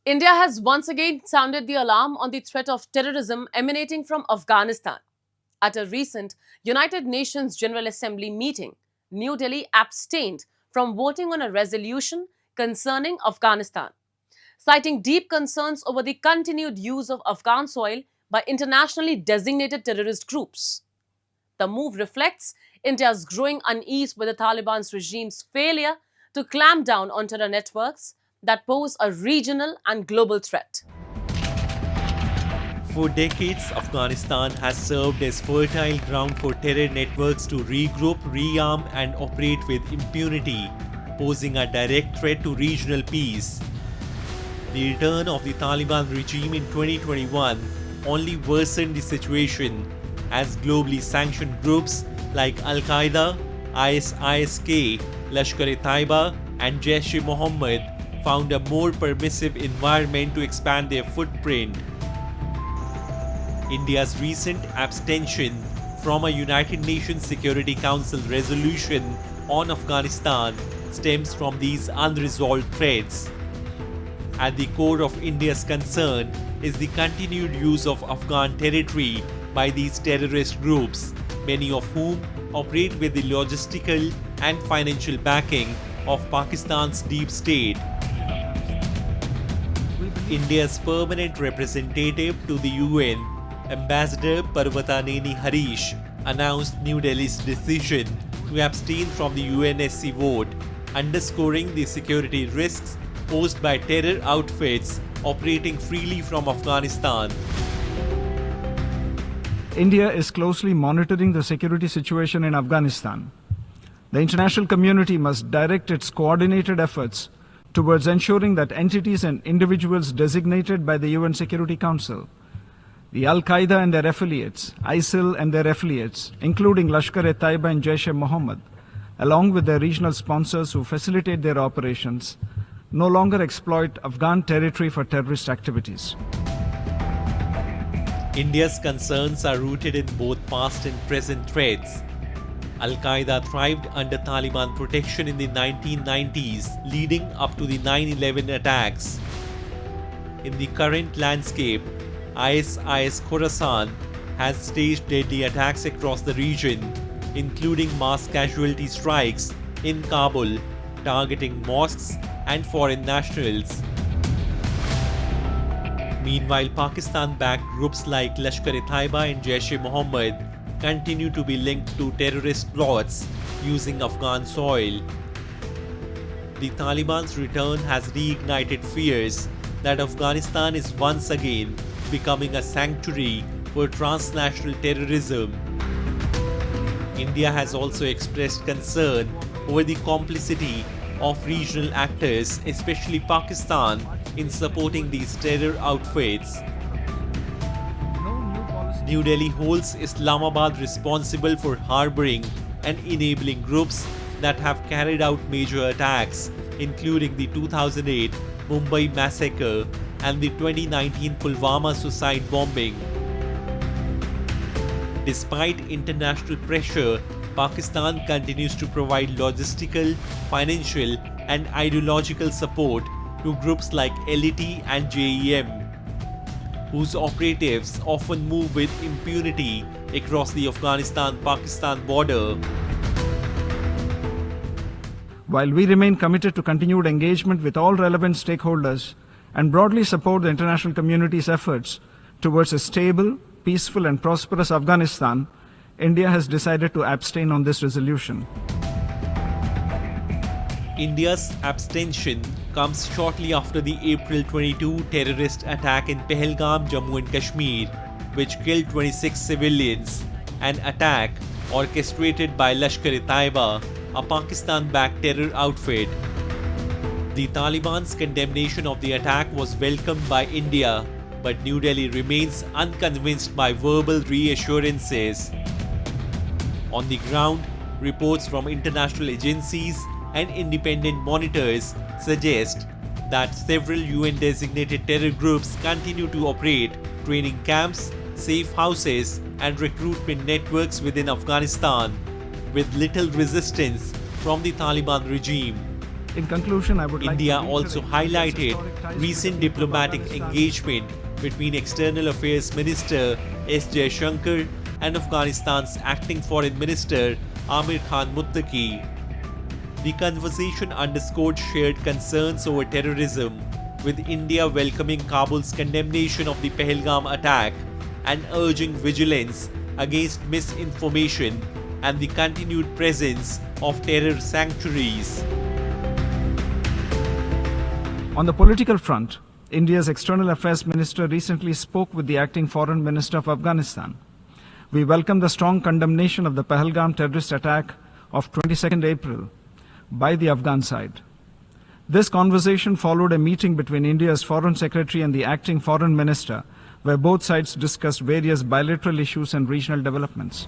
India has once again sounded the alarm on the threat of terrorism emanating from Afghanistan. At a recent United Nations General Assembly meeting, New Delhi abstained from voting on a resolution concerning Afghanistan, citing deep concerns over the continued use of Afghan soil by internationally designated terrorist groups. The move reflects India's growing unease with the Taliban's regime's failure to clamp down on terror networks that pose a regional and global threat. For decades, Afghanistan has served as fertile ground for terror networks to regroup, rearm, and operate with impunity, posing a direct threat to regional peace. The return of the Taliban regime in 2021 only worsened the situation as globally sanctioned groups like Al-Qaeda, ISIS-K, Lashkar-e-Taiba, and Jaish-e-Mohammed found a more permissive environment to expand their footprint. India's recent abstention from a United Nations Security Council resolution on Afghanistan stems from these unresolved threats. At the core of India's concern is the continued use of Afghan territory by these terrorist groups, many of whom operate with the logistical and financial backing of Pakistan's deep state. India's permanent representative to the UN, Ambassador Parvataneni Harish, announced New Delhi's decision to abstain from the UNSC vote, underscoring the security risks posed by terror outfits operating freely from Afghanistan. India is closely monitoring the security situation in Afghanistan. The international community must direct its coordinated efforts towards ensuring that entities and individuals designated by the UN Security Council, the Al-Qaeda and their affiliates, ISIL and their affiliates, including Lashkar-e-Taiba and Jaish-e-Mohammed, along with their regional sponsors who facilitate their operations, no longer exploit Afghan territory for terrorist activities. India's concerns are rooted in both past and present threats. Al-Qaeda thrived under Taliban protection in the 1990s, leading up to the 9/11 attacks. In the current landscape, ISIS Khorasan has staged deadly attacks across the region, including mass casualty strikes in Kabul, targeting mosques and foreign nationals. Meanwhile, Pakistan-backed groups like Lashkar-e-Taiba and Jaish-e-Mohammed continue to be linked to terrorist plots using Afghan soil. The Taliban's return has reignited fears that Afghanistan is once again becoming a sanctuary for transnational terrorism. India has also expressed concern over the complicity of regional actors, especially Pakistan, in supporting these terror outfits. New Delhi holds Islamabad responsible for harboring and enabling groups that have carried out major attacks, including the 2008 Mumbai massacre and the 2019 Pulwama suicide bombing. Despite international pressure, Pakistan continues to provide logistical, financial, and ideological support to groups like LET and JEM, whose operatives often move with impunity across the Afghanistan-Pakistan border. While we remain committed to continued engagement with all relevant stakeholders and broadly support the international community's efforts towards a stable, peaceful and prosperous Afghanistan, India has decided to abstain on this resolution. India's abstention comes shortly after the April 22 terrorist attack in Pahalgam, Jammu and Kashmir, which killed 26 civilians, an attack orchestrated by Lashkar-e-Taiba, a Pakistan-backed terror outfit. The Taliban's condemnation of the attack was welcomed by India, but New Delhi remains unconvinced by verbal reassurances. On the ground, reports from international agencies and independent monitors suggest that several UN-designated terror groups continue to operate training camps, safe houses, and recruitment networks within Afghanistan, with little resistance from the Taliban regime. In conclusion, I would India like to also reiterate India's highlighted historic ties recent to the people of diplomatic Afghanistan. engagement between External Affairs Minister S. Jaishankar and Afghanistan's acting Foreign Minister Amir Khan Muttaqi. The conversation underscored shared concerns over terrorism, with India welcoming Kabul's condemnation of the Pahalgam attack and urging vigilance against misinformation and the continued presence of terror sanctuaries. On the political front, India's External Affairs Minister recently spoke with the acting Foreign Minister of Afghanistan. We welcome the strong condemnation of the Pahalgam terrorist attack of 22nd April by the Afghan side. This conversation followed a meeting between India's Foreign Secretary and the acting Foreign Minister, where both sides discussed various bilateral issues and regional developments.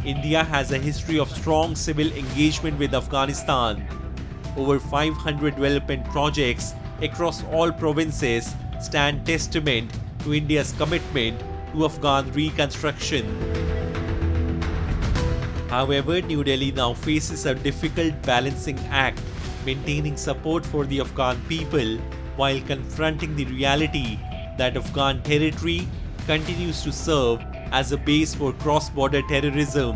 India has a history of strong civil engagement with Afghanistan. Over 500 development projects across all provinces stand testament to India's commitment to Afghan reconstruction. However, New Delhi now faces a difficult balancing act, maintaining support for the Afghan people while confronting the reality that Afghan territory continues to serve as a base for cross-border terrorism.